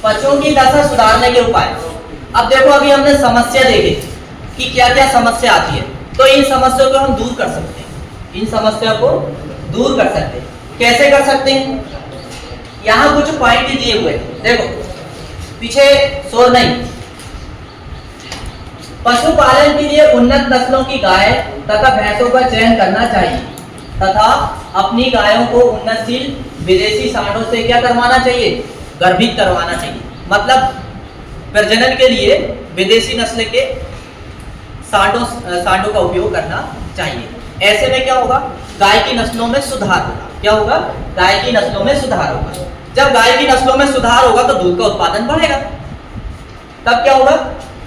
पशुओं की दशा सुधारने के उपाय। अब देखो, अभी हमने समस्या देखी कि क्या क्या समस्या आती है, तो इन समस्याओं को हम दूर कर सकते हैं। इन समस्या को दूर कर सकते हैं। कैसे कर सकते हैं? यहाँ कुछ पॉइंट दिए हुए हैं, देखो पीछे शोर नहीं। पशुपालन के लिए उन्नत नस्लों की गाय तथा भैंसों का चयन करना चाहिए तथा अपनी गायों को उन्नतशील विदेशी सांडों से क्या करवाना चाहिए? गर्भित करवाना चाहिए। मतलब प्रजनन के लिए विदेशी नस्ल के सांडों का उपयोग करना चाहिए। ऐसे में क्या होगा? गाय की नस्लों में सुधार होगा। क्या होगा? गाय की नस्लों में सुधार होगा। जब गाय की नस्लों में सुधार होगा तो दूध का उत्पादन बढ़ेगा। तब क्या होगा?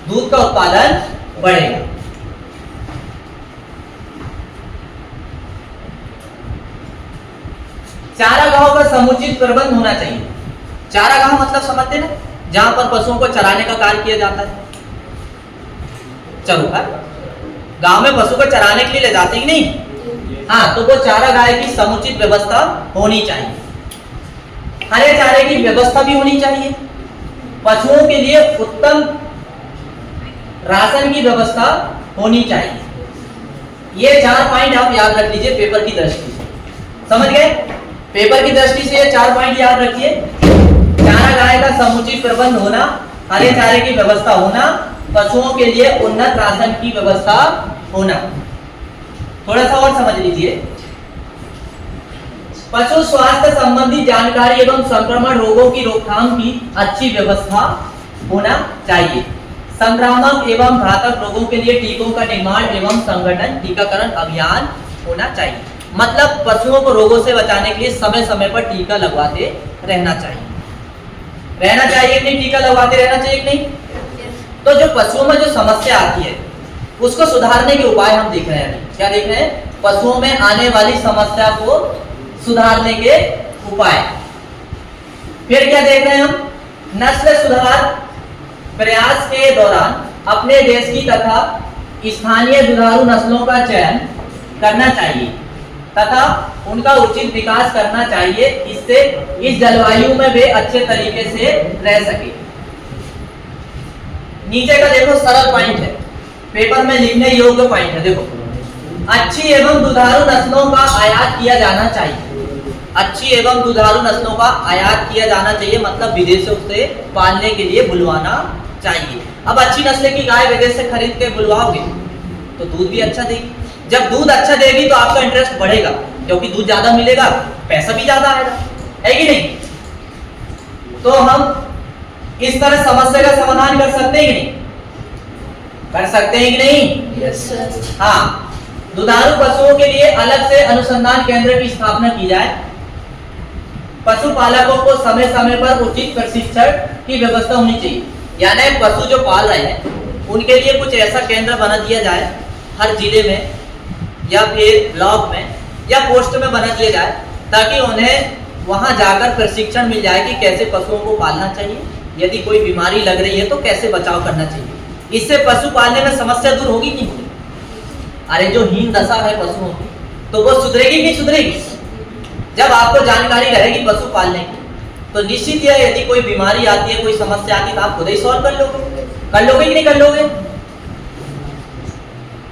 दूध का उत्पादन बढ़ेगा। चारागाहों का समुचित प्रबंध होना चाहिए। चारागाह मतलब समझते ना, जहां पर पशुओं को चराने का कार्य किया जाता है। चलो, गांव में पशु को चराने के लिए ले जाते ही नहीं। हाँ, तो वो चारागाह की समुचित व्यवस्था होनी चाहिए। हरे चारे की व्यवस्था भी होनी चाहिए। पशुओं के लिए उत्तम राशन की व्यवस्था होनी चाहिए। ये 4 पॉइंट आप याद रख लीजिए पेपर की दृष्टि से। समझ गए? पेपर की दृष्टि से ये 4 पॉइंट याद रखिए। चारागाह का समुचित प्रबंध होना, हरे चारे की व्यवस्था होना, पशुओं के लिए उन्नत राशन की व्यवस्था होना। थोड़ा सा और समझ लीजिए। पशु स्वास्थ्य संबंधी जानकारी एवं संक्रमण रोगों की रोकथाम की अच्छी व्यवस्था होना चाहिए। संक्रामक एवं घातक रोगों के लिए टीकों का निर्माण एवं संगठन, टीकाकरण अभियान होना चाहिए। मतलब पशुओं को रोगों से बचाने के लिए समय समय पर टीका लगवाते रहना चाहिए। रहना चाहिए कि नहीं? टीका लगवाते रहना चाहिए कि नहीं? तो जो पशुओं में जो समस्या आती है उसको सुधारने के उपाय हम देख रहे हैं। क्या देख रहे हैं? पशुओं में आने वाली समस्या को सुधारने के उपाय। फिर क्या देख रहे हैं हम? नस्ल सुधार प्रयास के दौरान अपने देश की तथा स्थानीय दुधारू नस्लों का चयन करना चाहिए तथा उनका उचित विकास करना चाहिए। इससे इस जलवायु में वे अच्छे तरीके से रह सके। नीचे का देखो सरल पॉइंट है, पेपर में लिखने योग्य पॉइंट है। देखो, अच्छी एवं दुधारू नस्लों का आयात किया जाना चाहिए। अच्छी एवं दुधारू नस्लों का आयात किया जाना चाहिए, मतलब विदेशों से पालने के लिए बुलवाना चाहिए। अब अच्छी नस्ल की गाय विदेश से खरीद के बुलवाओगे तो दूध भी अच्छा देगी। जब दूध अच्छा देगी तो आपका इंटरेस्ट बढ़ेगा, क्योंकि दूध ज्यादा मिलेगा, पैसा भी ज्यादा आएगा, है कि नहीं? तो हम इस तरह समस्या का समाधान कर सकते हैं कि नहीं? कर सकते हैं कि नहीं? Yes sir. हाँ, दुधारू पशुओं के लिए अलग से अनुसंधान केंद्र की स्थापना की जाए। पशुपालकों को समय समय पर उचित प्रशिक्षण की व्यवस्था होनी चाहिए। यानी पशु जो पाल रहे हैं उनके लिए कुछ ऐसा केंद्र बना दिया जाए हर जिले में या फिर ब्लॉक में या पोस्ट में बना दिया जाए, ताकि उन्हें वहां जाकर प्रशिक्षण मिल जाए कि कैसे पशुओं को पालना चाहिए, यदि कोई बीमारी लग रही है तो कैसे बचाव करना चाहिए। इससे पशु पालने में समस्या दूर होगी कि नहीं? अरे जो हीन दशा है पशुओं की, तो वो सुधरेगी कि सुधरेगी? जब आपको जानकारी रहेगी पशु पालने की, तो निश्चित है यदि कोई बीमारी आती है, कोई समस्या आती है तो आप खुद ही सॉल्व कर लोगे कि नहीं कर लोगे?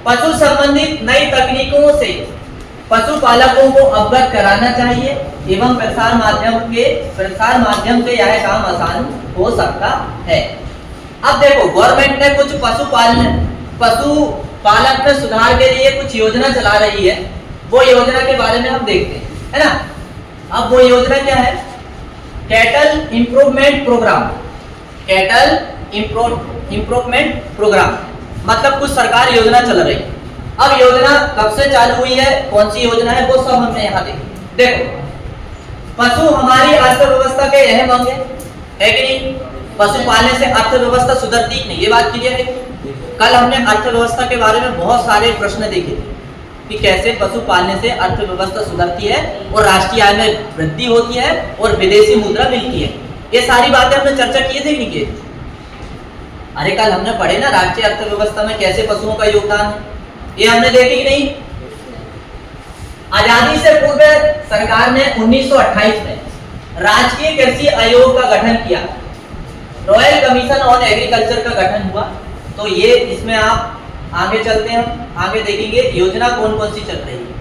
पशु संबंधित नई तकनीकों से पशुपालकों को अवगत कराना चाहिए एवं प्रसार माध्यम से यह काम आसान हो सकता है। अब देखो, गवर्नमेंट ने कुछ पशुपालक में सुधार के लिए कुछ योजना चला रही है। वो योजना के बारे में हम देखते हैं, है ना? अब वो योजना क्या है? Cattle improvement program. Cattle improvement program मतलब कुछ सरकार योजना चल रही है। अब योजना कब से चालू हुई है, कौन सी योजना है, वो सब हमने यहाँ देखो, पशु हमारी अर्थव्यवस्था के अहम अंग है कि नहीं? पशु पालने से अर्थव्यवस्था सुधरती नहीं, ये बात क्लियर है। कल हमने अर्थव्यवस्था के बारे में बहुत सारे प्रश्न देखे थे कि कैसे पशु पालने से अर्थव्यवस्था सुधरती है और राष्ट्रीय आय में वृद्धि होती है और विदेशी मुद्रा मिलती है। ये सारी बातें हमने चर्चा किए थे कि नहीं किए? अरे कल हमने पढ़े ना राष्ट्रीय अर्थव्यवस्था में कैसे पशुओं का योगदान है, ये हमने देखी कि नहीं? आजादी से पूर्व सरकार ने 1928 में राजकीय कृषि आयोग का गठन किया, रॉयल कमीशन ऑन एग्रीकल्चर का गठन हुआ। तो ये इसमें आप आगे चलते हैं, हम आगे देखेंगे योजना कौन कौन सी चल रही है।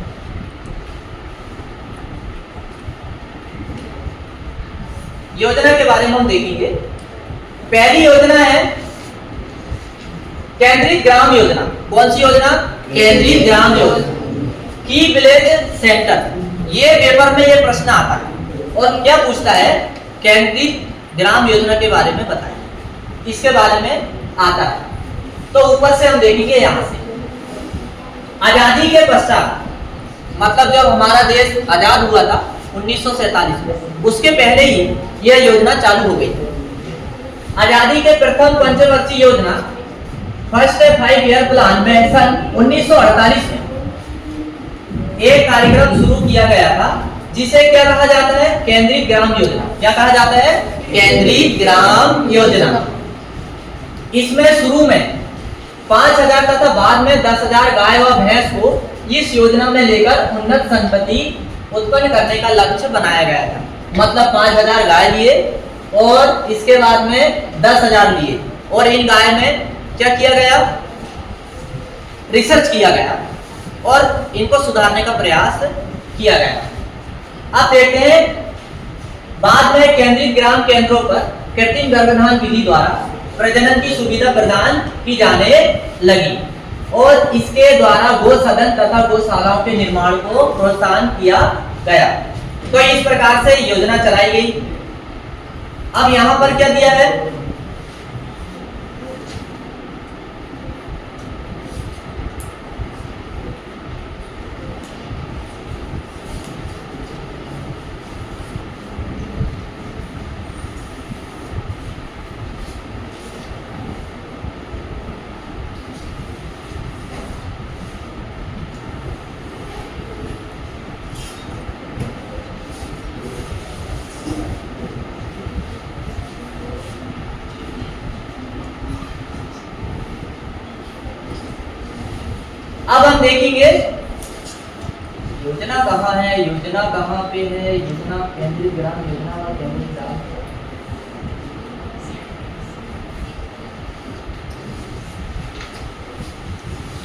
योजना के बारे में हम देखेंगे। पहली योजना है केंद्रीय ग्राम योजना। कौन सी योजना? केंद्रीय ग्राम योजना, की विलेज सेंटर। ये पेपर में ये प्रश्न आता है और क्या पूछता है, केंद्रीय ग्राम योजना के बारे में बताएं, इसके बारे में आता है। तो ऊपर से हम देखेंगे, यहां से आजादी के पश्चात, मतलब जब हमारा देश आजाद हुआ था 1947 में, उसके पहले ही यह योजना चालू हो गई। आजादी के प्रथम पंचवर्षीय योजना फर्स्ट 5 ईयर प्लान में सन 1948 में एक कार्यक्रम शुरू किया गया था, जिसे क्या कहा जाता है? केंद्रीय ग्राम योजना। क्या कहा जाता है? केंद्रीय ग्राम योजना। इसमें शुरू में 5000 तथा बाद में 10,000 गाय व भैंस को इस योजना में लेकर उन्नत संपत्ति उत्पन्न करने का लक्ष्य बनाया गया था। मतलब 5000 गाय लिए और इसके बाद में 10,000 लिए, और इन गाय में क्या किया गया? रिसर्च किया गया और इनको सुधारने का प्रयास किया गया। अब देखते हैं, बाद में केंद्रीय ग्राम केंद्रों पर कृत्रिम गर्भधान विधि द्वारा प्रजनन की सुविधा प्रदान की जाने लगी और इसके द्वारा गो सदन तथा गौशालाओं के निर्माण को प्रोत्साहन किया गया। तो इस प्रकार से योजना चलाई गई। अब यहां पर क्या दिया है? अब हम देखेंगे योजना कहाँ है, योजना कहाँ पे है, योजना केंद्रीय ग्राम योजना और केंद्रीय ग्राम।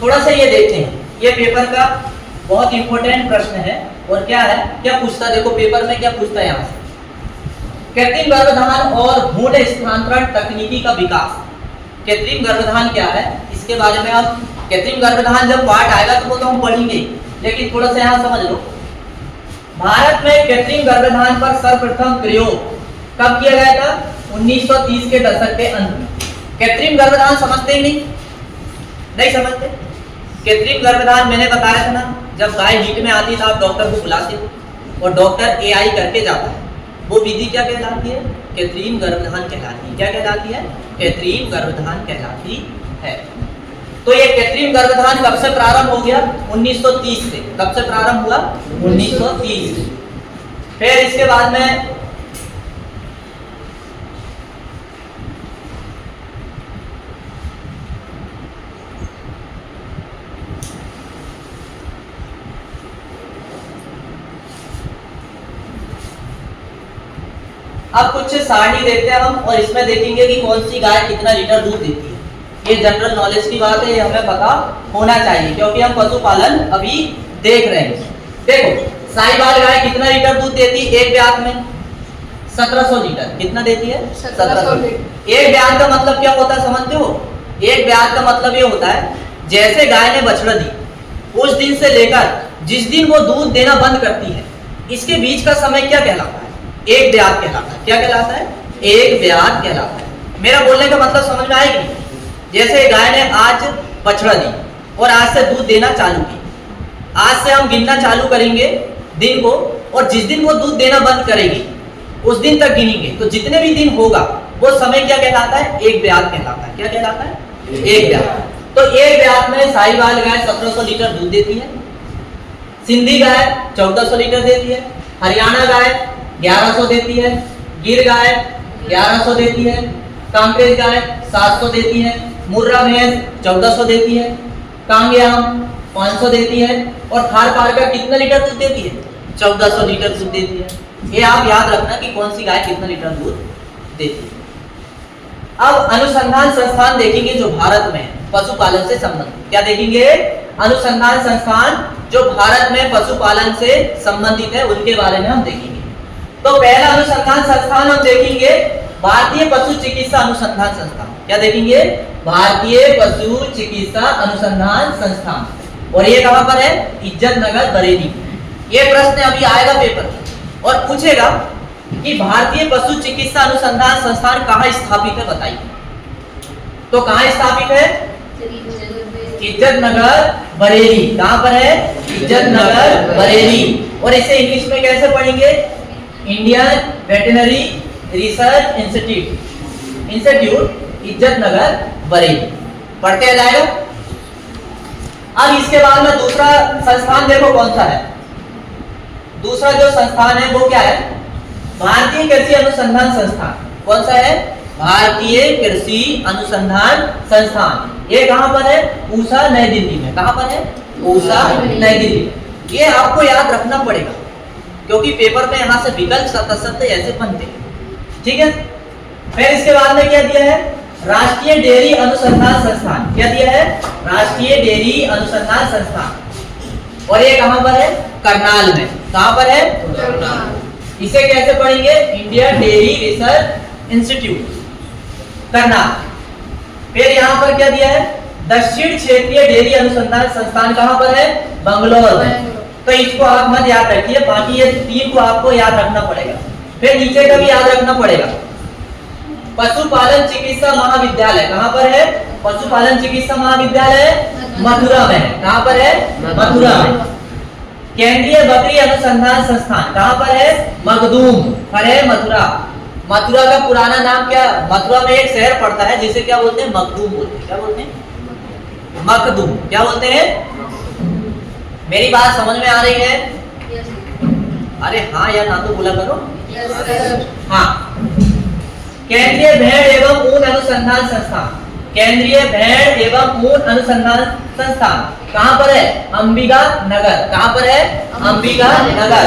थोड़ा सा ये देखते हैं, ये पेपर का बहुत इंपॉर्टेंट प्रश्न है। और क्या है, क्या पूछता है? देखो पेपर में क्या पूछता है यहाँ से, कृत्रिम गर्भधान और भ्रूण स्थानांतरण तकनीकी का विकास। कृत्रिम गर्भधान क्या है, इसके बारे में आप, कृत्रिम गर्भधान जब पार्ट आएगा तो वो तो हम पढ़ेंगे, लेकिन थोड़ा सा यहाँ समझ लो। भारत में कृत्रिम गर्भधान पर सर्वप्रथम प्रयोग कब किया गया था? 1930 के दशक के अंत में। कृत्रिम गर्भधान समझते ही नहीं समझते? कृत्रिम गर्भधान मैंने बताया था ना, जब गाय हीट में आती है तो आप डॉक्टर को बुलाते हो और डॉक्टर एआई करके जाता है। वो विधि क्या कहलाती है? कृत्रिम गर्भधान कहलाती है। क्या कहलाती है? कृत्रिम गर्भधान कहलाती है। तो ये कृत्रिम गर्भधान कब से प्रारंभ हो गया? 1930 से। कब से प्रारंभ हुआ? 1930 से। फिर इसके बाद में अब कुछ सारणी देखते हैं हम, और इसमें देखेंगे कि कौन सी गाय कितना लीटर दूध देती है। ये जनरल नॉलेज की बात है, ये हमें पता होना चाहिए क्योंकि हम पशुपालन अभी देख रहे हैं। देखो साहिवाल गाय कितना लीटर दूध देती है एक ब्यात में? 1700 लीटर। कितना देती है? 1700 लीटर। एक ब्यात का मतलब क्या होता है समझते हो? एक ब्यात का मतलब ये होता है, जैसे गाय ने बछड़ा दी उस दिन से लेकर जिस दिन वो दूध देना बंद करती है, इसके बीच का समय क्या कहलाता है? एक ब्यात कहलाता है। क्या कहलाता है? एक ब्यात कहलाता है। मेरा बोलने का मतलब समझ में आएगी? जैसे गाय ने आज बछड़ा दी और आज से दूध देना चालू की, आज से हम गिनना चालू करेंगे दिन को, और जिस दिन वो दूध देना बंद करेगी उस दिन तक गिनेंगे, तो जितने भी दिन होगा वो समय क्या कहलाता है? एक ब्यात कहलाता है। क्या कहलाता है? एक ब्यात। तो एक ब्यात में साहिवाल गाय 1700 लीटर दूध देती है, सिंधी गाय 1400 लीटर देती है, हरियाणा गाय 1100 देती है, गिर गाय 1100 देती है, कांकरेज गाय 700 देती है, मुर्रा भैंस 1400 देती है, कांगेयाम 500 देती है, और थार पार का कितना लीटर दूध देती है? 1400 लीटर दूध देती है। ये आप याद रखना कि कौन सी गाय कितना लीटर दूध देती है। अब अनुसंधान संस्थान देखेंगे जो भारत में पशुपालन से संबंधित। क्या देखेंगे? अनुसंधान संस्थान जो भारत में पशुपालन से संबंधित है उनके बारे में हम देखेंगे। तो पहला अनुसंधान संस्थान हम देखेंगे भारतीय पशु चिकित्सा अनुसंधान संस्थान। क्या देखेंगे? भारतीय पशु चिकित्सा अनुसंधान संस्थान। और ये कहां पर है? इज्जत नगर बरेली। ये प्रश्न अभी आएगा पेपर में और पूछेगा कि भारतीय पशु चिकित्सा अनुसंधान संस्थान कहां स्थापित है, बताइए। तो कहां स्थापित है? इज्जत नगर बरेली। कहां पर है? इज्जत नगर बरेली। और इसे इंग्लिश में कैसे पढ़ेंगे? इंडियन वेटरनरी रिसर्च इंस्टीट्यूट इज्जत नगर बरेली पढ़ते जाएगा। अब इसके बाद में दूसरा संस्थान देखो कौन सा है। दूसरा जो संस्थान है वो क्या है? भारतीय कृषि अनुसंधान संस्थान। कौन सा है? भारतीय कृषि अनुसंधान संस्थान। ये कहां पर है? पूसा, नई दिल्ली में। कहां पर है? पूसा, नई दिल्ली। ये आपको याद रखना पड़ेगा क्योंकि पेपर में यहां से विकल्प सतत ऐसे बनते हैं, ठीक है। फिर इसके बाद में क्या दिया है? राष्ट्रीय डेयरी अनुसंधान संस्थान। क्या दिया है? राष्ट्रीय डेयरी अनुसंधान संस्थान। और ये कहां पर है? करनाल में। कहां पर है? करनाल। इसे कैसे पढ़ेंगे? Indian dairy research institute Karnal. फिर यहां पर क्या दिया है? दक्षिण क्षेत्रीय डेयरी अनुसंधान संस्थान। कहां पर है? बंगलौर में। तो इसको आप मत याद रखिए, बाकी ये तीन को आपको याद रखना पड़ेगा। फिर नीचे का भी याद रखना पड़ेगा। पशुपालन चिकित्सा महाविद्यालय कहां पर है? पशुपालन चिकित्सा महाविद्यालय मथुरा में है। कहां पर है? मथुरा में। केंद्रीय बकरी अनुसंधान संस्थान कहां पर है? मखदूम पर है, मथुरा। मथुरा का पुराना नाम क्या? मथुरा में एक शहर पड़ता है जिसे क्या बोलते हैं? मखदूम बोलते हैं। क्या बोलते हैं? मखदूम। क्या बोलते हैं? मेरी बात समझ में आ रही है? अरे हाँ या ना तो बोला करो। हाँ। केंद्रीय भेड़ एवं ऊन अनुसंधान संस्थान। केंद्रीय भेड़ एवं ऊन अनुसंधान संस्थान कहां पर है? अंबिका नगर। कहां पर है? अंबिका नगर।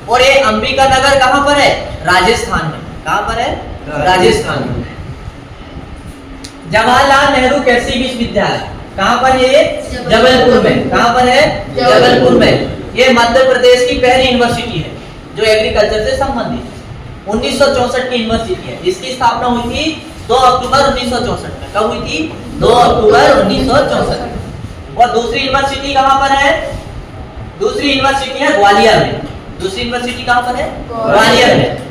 और ये अंबिका नगर कहां पर है? राजस्थान में। कहां पर है? राजस्थान में। जवाहरलाल नेहरू कृषि विश्वविद्यालय कहां पर है? जबलपुर में। कहां पर है? जबलपुर में। ये मध्य प्रदेश की पहली यूनिवर्सिटी है जो एग्रीकल्चर से संबंधित है। 1964 की यूनिवर्सिटी है। इसकी स्थापना हुई थी 2 अक्टूबर 1964 में। कब हुई थी? 2 अक्टूबर 1964। और दूसरी यूनिवर्सिटी कहां पर है? दूसरी यूनिवर्सिटी है ग्वालियर में। दूसरी यूनिवर्सिटी कहां पर है? ग्वालियर में।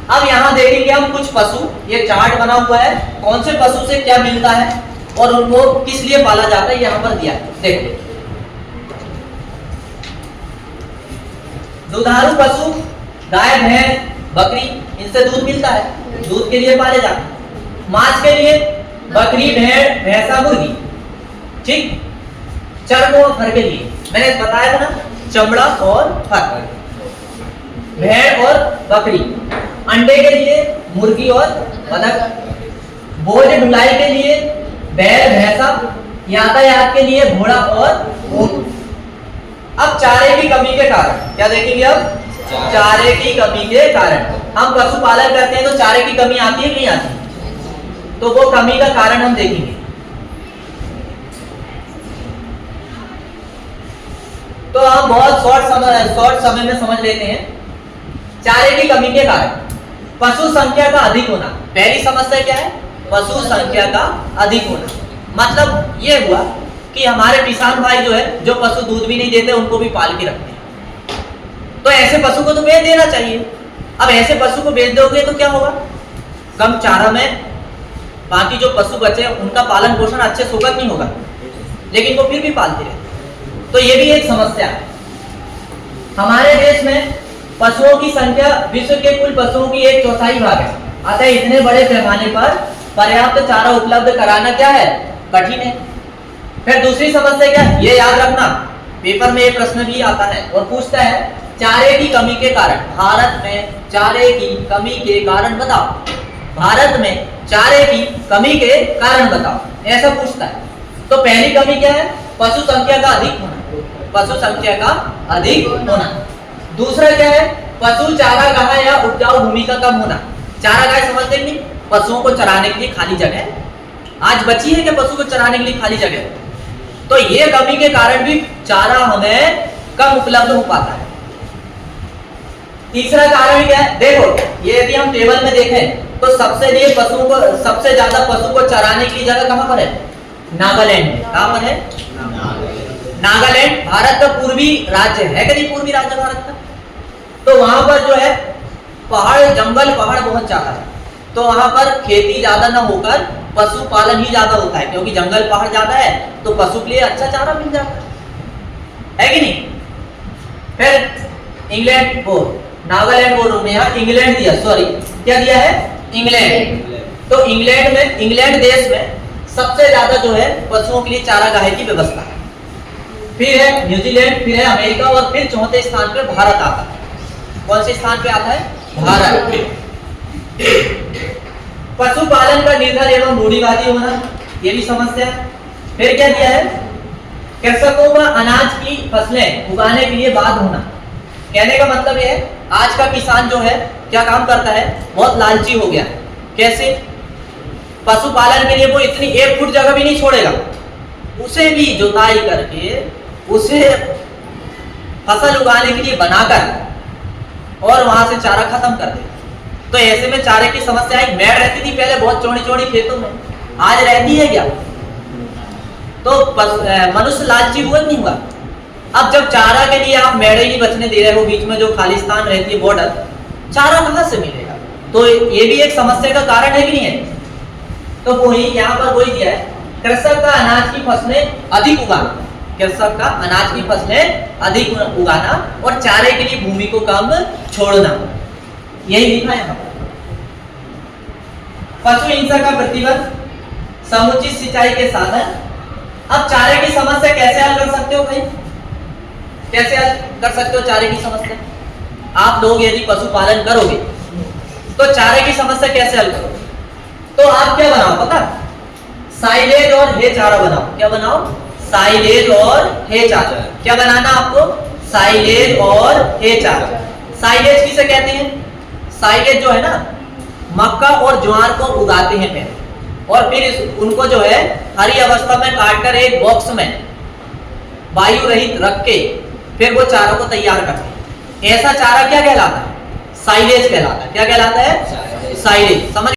अब यहां देखेंगे हम कुछ पशु। ये चार्ट बना हुआ है, कौन से पशु से क्या मिलता है और उनको किस लिए पाला जाता है यहाँ पर दिया है। देखो, दुधारू पशु गाय, भैंस, बकरी, इनसे दूध मिलता है, दूध के लिए पाले जाते हैं। मांस के लिए बकरी, भेड़, भैंसा, मुर्गी, ठीक। चर्म और फर के लिए मैंने बताया था ना, चमड़ा और फर। भेड़ और बकरी। अंडे के लिए मुर्गी और बतख। बोझ ढुलाई के लिए बैल, भैंसा। यातायात के लिए घोड़ा और ऊंट। अब चारे की कमी के कारण क्या देखेंगे? अब चारे की कमी के कारण हम पशुपालन करते हैं तो चारे की कमी आती है कि नहीं आती? तो वो कमी का कारण हम देखेंगे। तो हम बहुत शॉर्ट समय में समझ लेते हैं। चारे की कमी के कारण पशु संख्या का अधिक होना। पहली समस्या क्या है? पशु संख्या का अधिक होना। मतलब ये हुआ कि हमारे किसान भाई जो है, जो पशु दूध भी नहीं देते उनको भी पाल के रखते हैं। तो ऐसे पशु को तो बेच देना चाहिए। अब ऐसे पशु को बेच दोगे तो क्या होगा? कम चारा में बाकी जो पशु बचे उनका पालन पोषण अच्छे से होगा नहीं होगा, लेकिन वो फिर भी पालते रहते। तो ये भी एक समस्या है। हमारे देश में पशुओं की संख्या विश्व के कुल पशुओं की 1/4 भाग है। अतः इतने बड़े पैमाने पर पर्याप्त चारा उपलब्ध कराना क्या है? कठिन है। फिर दूसरी समस्या क्या है? ये याद रखना, पेपर में ये प्रश्न भी आता है और पूछता है चारे की कमी के कारण, भारत में चारे की कमी के कारण बताओ। भारत में चारे की कमी के कारण बताओ, ऐसा पूछता है। तो पहली कमी क्या है? पशु संख्या का अधिक होना। पशु संख्या का अधिक होना। दूसरा क्या है? पशु चारागाह या उपजाऊ भूमि का कम होना। चारागाह समझते नहीं, पशुओं को चराने के लिए खाली जगह आज बची है क्या पशु को चराने के लिए खाली जगह, तो ये कमी के कारण भी चारा हमें कम उपलब्ध हो पाता है। तीसरा कारण क्या है, देखो ये यदि हम टेबल में देखें तो सबसे ज्यादा पशु को चराने की जगह कहां पर है, नागालैंड में। कहां पर है, नागालैंड भारत का पूर्वी राज्य है कि नहीं, पूर्वी राज्य भारत का, तो वहां पर जो है पहाड़ जंगल पहाड़ बहुत ज्यादा है, तो वहां पर खेती ज्यादा ना होकर पशुपालन ही ज्यादा होता है, क्योंकि जंगल पहाड़ ज्यादा है तो पशु के लिए अच्छा चारा मिल जाता है कि नहीं। फिर इंग्लैंड वो नागालैंड बोल रहा हूं यहाँ, इंग्लैंड दिया, सॉरी क्या दिया है, इंग्लैंड। तो इंग्लैंड देश में सबसे ज्यादा जो है पशुओं के लिए चारागाह की व्यवस्था है। फिर है न्यूजीलैंड, फिर है अमेरिका और फिर चौथे स्थान पे भारत आता है। कौन से स्थान पे आता है, भारत। पशुपालन का निर्धन एवं रूढ़िवादी होना, ये भी समस्या है। फिर क्या दिया है, कृषकों का अनाज की फसलें उगाने के लिए बाध्य होना। कहने का मतलब यह है आज का किसान जो है क्या काम करता है, बहुत लालची हो गया। कैसे, पशुपालन के लिए वो इतनी 1 फुट जगह भी नहीं छोड़ेगा, उसे भी जुताई करके उसे फसल उगाने के लिए बनाकर और वहां से चारा खत्म कर देगा। तो ऐसे में चारे की समस्या एक मेड़ रहती थी पहले बहुत चौड़ी चौड़ी खेतों में, आज रहती है क्या, तो मनुष्य लालची हुआ नहीं हुआ। अब जब चारा के लिए आप मेड़े ही बचने दे रहे हो, बीच में जो खालिस्तान रहती है बॉर्डर, चारा कहां से मिलेगा, तो ये भी एक समस्या का कारण है कि नहीं है। तो वही यहाँ पर वही दिया है, कृषक का अनाज की फसलें अधिक उगाना, कृषक का अनाज की फसलें अधिक उगाना और चारे के लिए भूमि को कम छोड़ना, यही लिखा है यहाँ पर। पशु हिंसा का प्रतिबंध, समुचित सिंचाई के साधन। अब चारे की समस्या कैसे हल कर सकते हो भाई, कैसे हल कर सकते हो चारे की समस्या, आप लोग यदि पशुपालन करोगे तो चारे की समस्या कैसे हल करोगे, तो आप क्या बनाओ पता, साइलेज और हे चारा बनाओ। क्या बनाओ, साइलेज और हे चारा। क्या बनाना आपको, साइलेज और हे चारा। साइलेज किसे कहते हैं, साइलेज जो है ना मक्का और ज्वार को उगाते हैं पहले, और फिर उनको जो है हरी अवस्था में काटकर एक बॉक्स में वायु रहित रख के फिर वो चारों को तैयार करते हैं। ऐसा चारा क्या कहलाता है, साइलेज कहलाता है। क्या कहलाता है, साइलेज। समझ